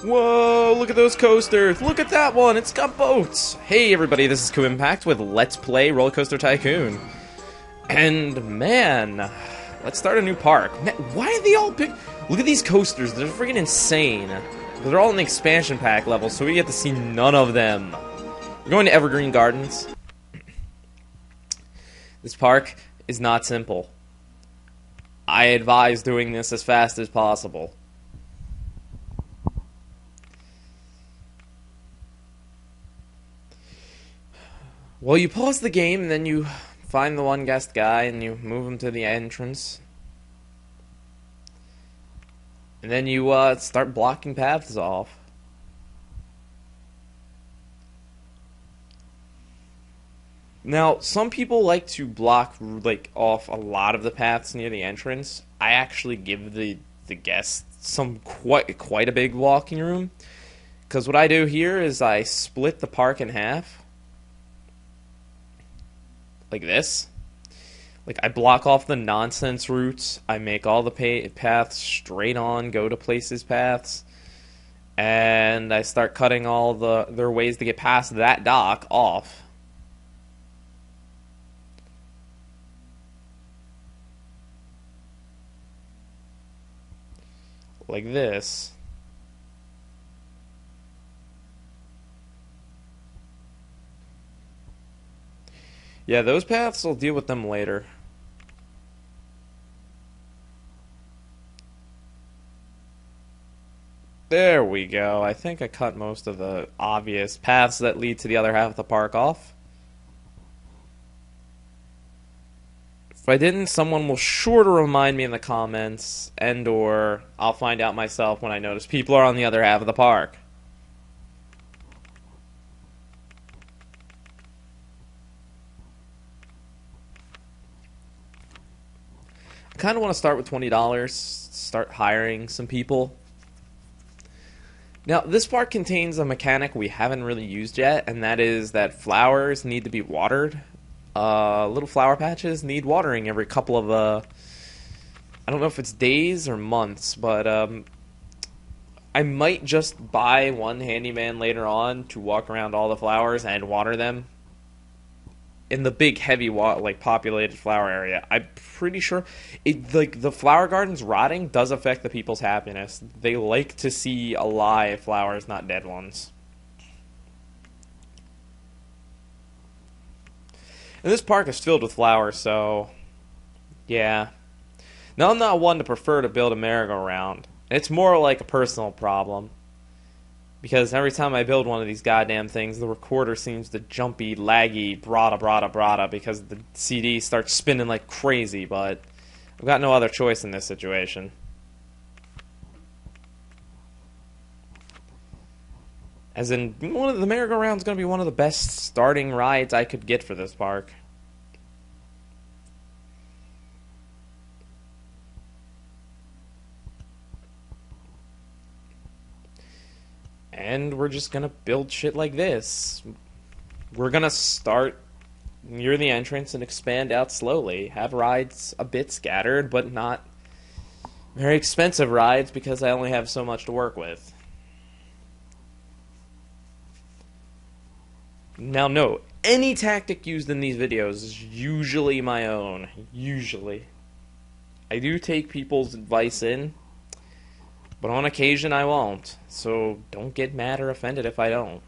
Whoa, look at those coasters. Look at that one. It's got boats. Hey, everybody, this is KuuImpact with Let's Play Rollercoaster Tycoon. And, man, let's start a new park. Man, why are they all big? Look at these coasters. They're freaking insane. They're all in the expansion pack level, so we get to see none of them. We're going to Evergreen Gardens. This park is not simple. I advise doing this as fast as possible. Well, you pause the game, and then you find the one guest guy, and you move him to the entrance. And then you start blocking paths off. Now, some people like to block off a lot of the paths near the entrance. I actually give the guests some quite a big walking room, because what I do here is I split the park in half. Like this. Like, I block off the nonsense routes. I make all the paths straight on, go to places paths. And I start cutting all their ways to get past that dock off. Like this. Yeah, those paths, I'll deal with them later. There we go. I think I cut most of the obvious paths that lead to the other half of the park off. If I didn't, someone will sure to remind me in the comments, and/or I'll find out myself when I notice people are on the other half of the park. I kind of want to start with $20, start hiring some people. Now, this park contains a mechanic we haven't really used yet, and that is that flowers need to be watered. Little flower patches need watering every couple of, I don't know if it's days or months, but I might just buy one handyman later on to walk around all the flowers and water them. In the big, heavy, populated flower area, I'm pretty sure the flower gardens rotting does affect the people's happiness. They like to see alive flowers, not dead ones. And this park is filled with flowers, so yeah. Now, I'm not one to prefer to build a merry-go-round. It's more like a personal problem. Because every time I build one of these goddamn things, the recorder seems to jumpy, laggy, brada, because the CD starts spinning like crazy, but I've got no other choice in this situation. As in, the merry-go-round's going to be one of the best starting rides I could get for this park. And we're just gonna build shit like this. We're gonna start near the entrance and expand out slowly. Have rides a bit scattered, but not very expensive rides because I only have so much to work with. Now note, any tactic used in these videos is usually my own. Usually. I do take people's advice in, but on occasion I won't, so don't get mad or offended if I don't.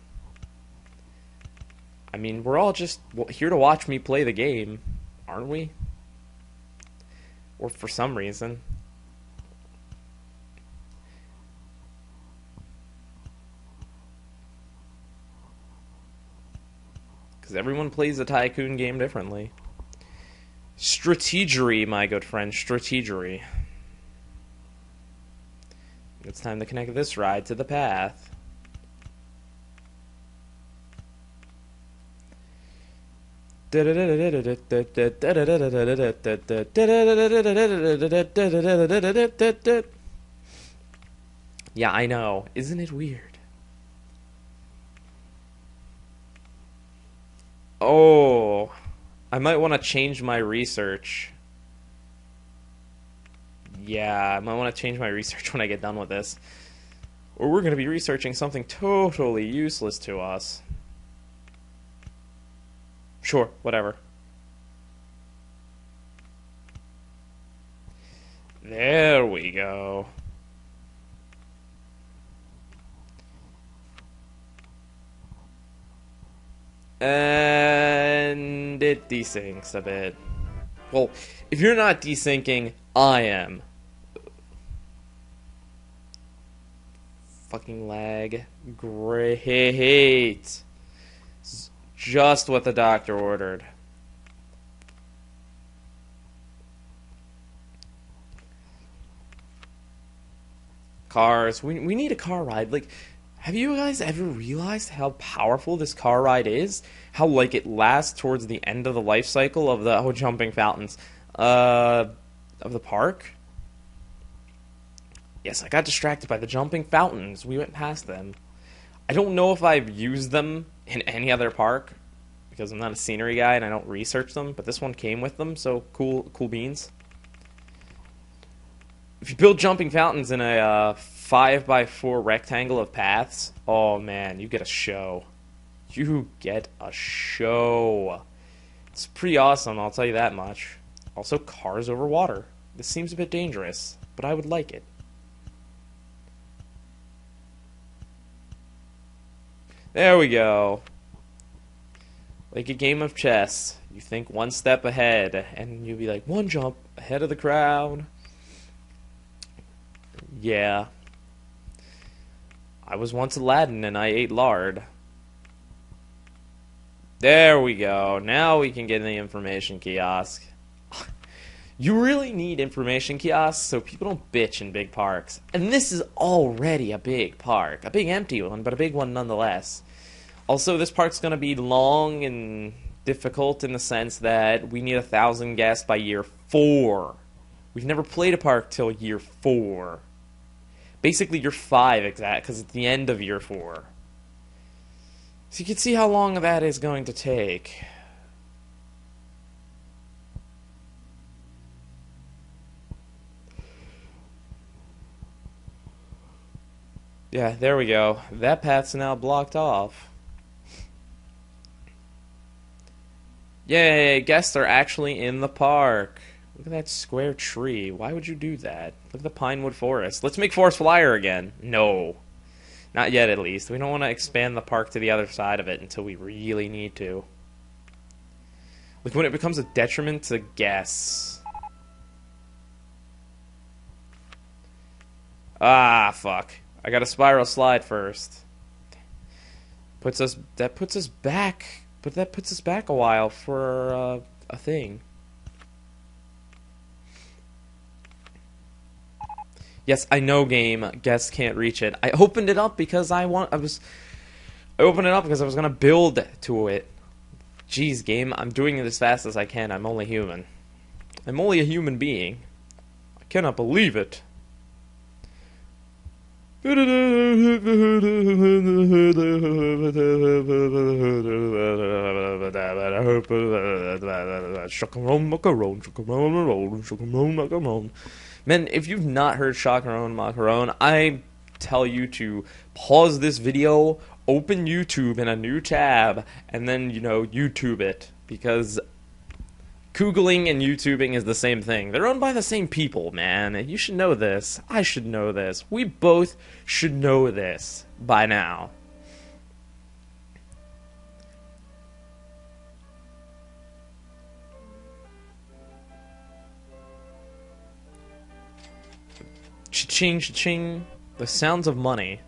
I mean, we're all just here to watch me play the game, aren't we? Or for some reason. Because everyone plays the Tycoon game differently. Strategery, my good friend, strategery. It's time to connect this ride to the path. Yeah, I know. Isn't it weird? Oh, I might want to change my research. Yeah, I might want to change my research when I get done with this. or we're going to be researching something totally useless to us. Sure, whatever. There we go. And it desyncs a bit. Well, if you're not desyncing, I am. Fucking lag. Great. Just what the doctor ordered. Cars. We need a car ride. Like, have you guys ever realized how powerful this car ride is? How, like, it lasts towards the end of the life cycle of the jumping fountains of the park? Yes, I got distracted by the jumping fountains. We went past them. I don't know if I've used them in any other park because I'm not a scenery guy and I don't research them, but this one came with them, so cool beans. If you build jumping fountains in a 5x4 rectangle of paths, oh man, you get a show. You get a show. It's pretty awesome, I'll tell you that much. Also, cars over water. This seems a bit dangerous, but I would like it. There we go. Like a game of chess. You think one step ahead, and you'll be like, one jump ahead of the crowd. Yeah. I was once Aladdin, and I ate lard. There we go. Now we can get in the information kiosk. You really need information kiosks so people don't bitch in big parks. And this is already a big park. A big empty one, but a big one nonetheless. Also, this park's going to be long and difficult in the sense that we need 1,000 guests by year 4. We've never played a park till year 4. Basically, year 5 exact, because it's the end of year 4. So you can see how long that is going to take. Yeah, there we go. That path's now blocked off. Yay, guests are actually in the park. Look at that square tree. Why would you do that? Look at the Pinewood Forest. Let's make Forest Flyer again. No. Not yet, at least. We don't want to expand the park to the other side of it until we really need to. Like when it becomes a detriment to guests. Ah, fuck. I got a spiral slide first. That puts us back. But that puts us back a while for a thing. Yes, I know, game. Guests can't reach it. I opened it up because I opened it up because I was gonna build to it. Jeez, game. I'm doing it as fast as I can. I'm only human. I'm only a human being. I cannot believe it. Man, if you've not heard Chacaron Macaron, I tell you to pause this video, open YouTube in a new tab, and then, YouTube it. Because Googling and YouTubing is the same thing. They're owned by the same people, man. You should know this. I should know this. We both should know this by now. Cha-ching, cha-ching. The sounds of money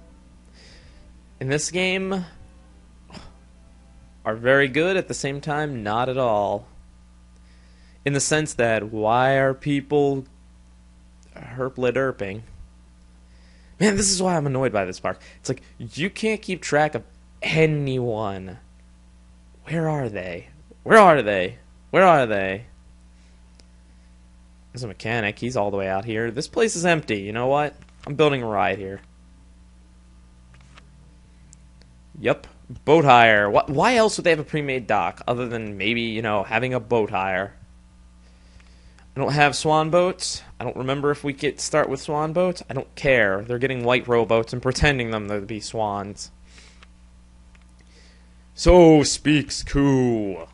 in this game are very good, at the same time, not at all. In the sense that, why are people herpling? Man, this is why I'm annoyed by this park. It's like, you can't keep track of anyone. Where are they? Where are they? Where are they? There's a mechanic. He's all the way out here. This place is empty. You know what? I'm building a ride here. Yep. Boat hire. Why else would they have a pre-made dock other than maybe, having a boat hire? I don't have swan boats. I don't remember if we get start with swan boats. I don't care. They're getting white rowboats and pretending them to be swans. So speaks Ku.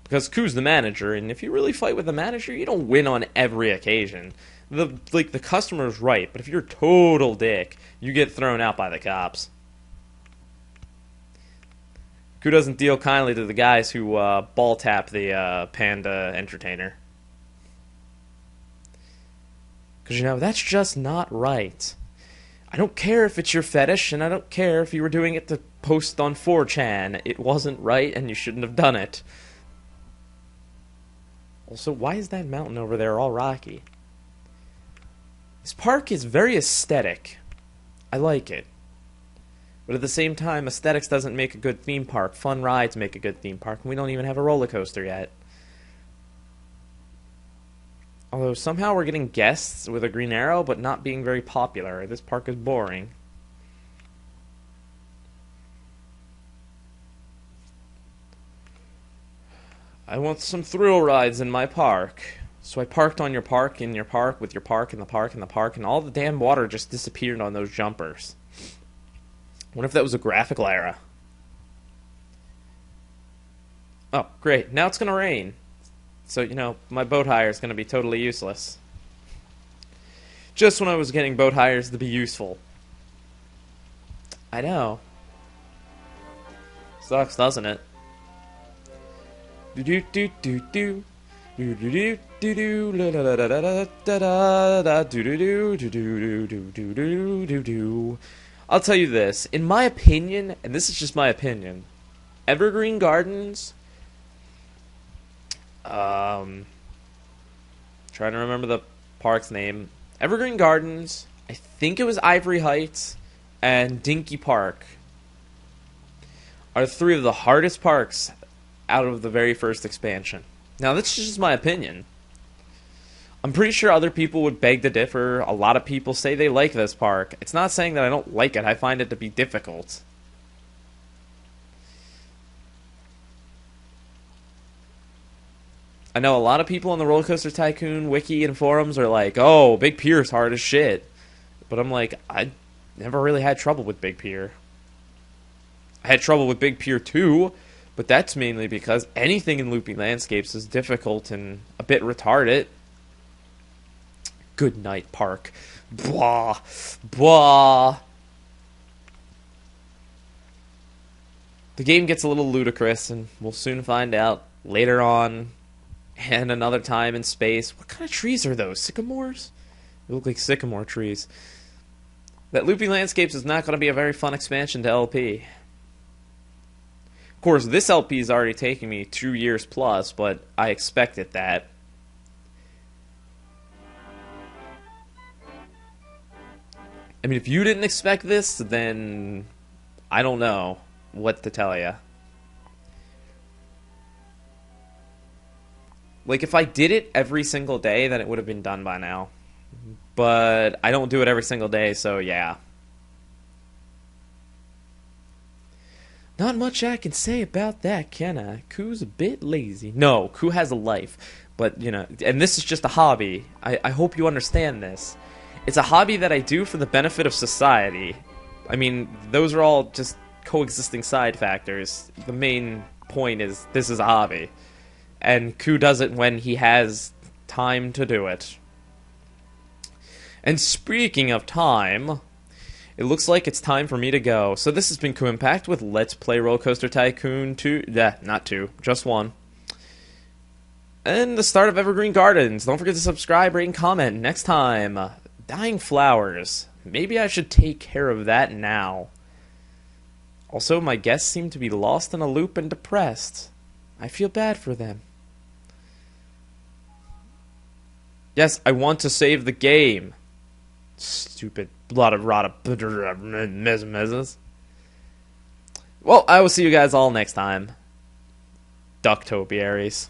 Because Ku's the manager, and if you really fight with the manager, you don't win on every occasion. The customer's right, but if you're a total dick, you get thrown out by the cops. Ku doesn't deal kindly to the guys who ball tap the panda entertainer. Because, that's just not right. I don't care if it's your fetish, and I don't care if you were doing it to post on 4chan. It wasn't right, and you shouldn't have done it. Also, why is that mountain over there all rocky? This park is very aesthetic. I like it. But at the same time, aesthetics doesn't make a good theme park. Fun rides make a good theme park, and we don't even have a roller coaster yet. Although somehow we're getting guests with a green arrow, but not being very popular. This park is boring. I want some thrill rides in my park. So I parked on your park, in your park, with your park, in the park, in the park, and all the damn water just disappeared on those jumpers. What if that was a graphical error? Oh, great. Now it's going to rain. So, my boat hire is going to be totally useless. Just when I was getting boat hires to be useful. I know. Sucks, doesn't it? Do do do do do do do do la la la la la da da do do do do do do do do do do. I'll tell you this, in my opinion, and this is just my opinion, Evergreen Gardens, trying to remember the park's name. Evergreen Gardens, I think it was Ivory Heights, and Dinky Park are three of the hardest parks out of the very first expansion. Now, that's just my opinion. I'm pretty sure other people would beg to differ. A lot of people say they like this park. It's not saying that I don't like it. I find it to be difficult. I know a lot of people on the Rollercoaster Tycoon wiki and forums are like, oh, Big Pier's hard as shit. But I'm like, I never really had trouble with Big Pier. I had trouble with Big Pier 2, but that's mainly because anything in Looping Landscapes is difficult and a bit retarded. Good night, park. Blah. Blah. The game gets a little ludicrous, and we'll soon find out later on and another time in space. What kind of trees are those? Sycamores? They look like sycamore trees. That Looping Landscapes is not going to be a very fun expansion to LP. Of course, this LP is already taking me 2 years plus, but I expected that. I mean, if you didn't expect this, then I don't know what to tell you. Like, if I did it every single day, then it would have been done by now. But I don't do it every single day, so yeah. Not much I can say about that, can I? Ku's a bit lazy. No, Ku has a life. But, and this is just a hobby. I hope you understand this. It's a hobby that I do for the benefit of society. I mean, those are all just coexisting side factors. The main point is, this is a hobby. And Ku does it when he has time to do it. And speaking of time, it looks like it's time for me to go. So this has been KuuImpact with Let's Play Rollercoaster Tycoon 2. Not 2, just 1. And the start of Evergreen Gardens. Don't forget to subscribe, rate, and comment. Next time, dying flowers. Maybe I should take care of that now. Also, my guests seem to be lost in a loop and depressed. I feel bad for them. Yes, I want to save the game. Stupid lot of messes. Well, I will see you guys all next time. Ducktopiaries.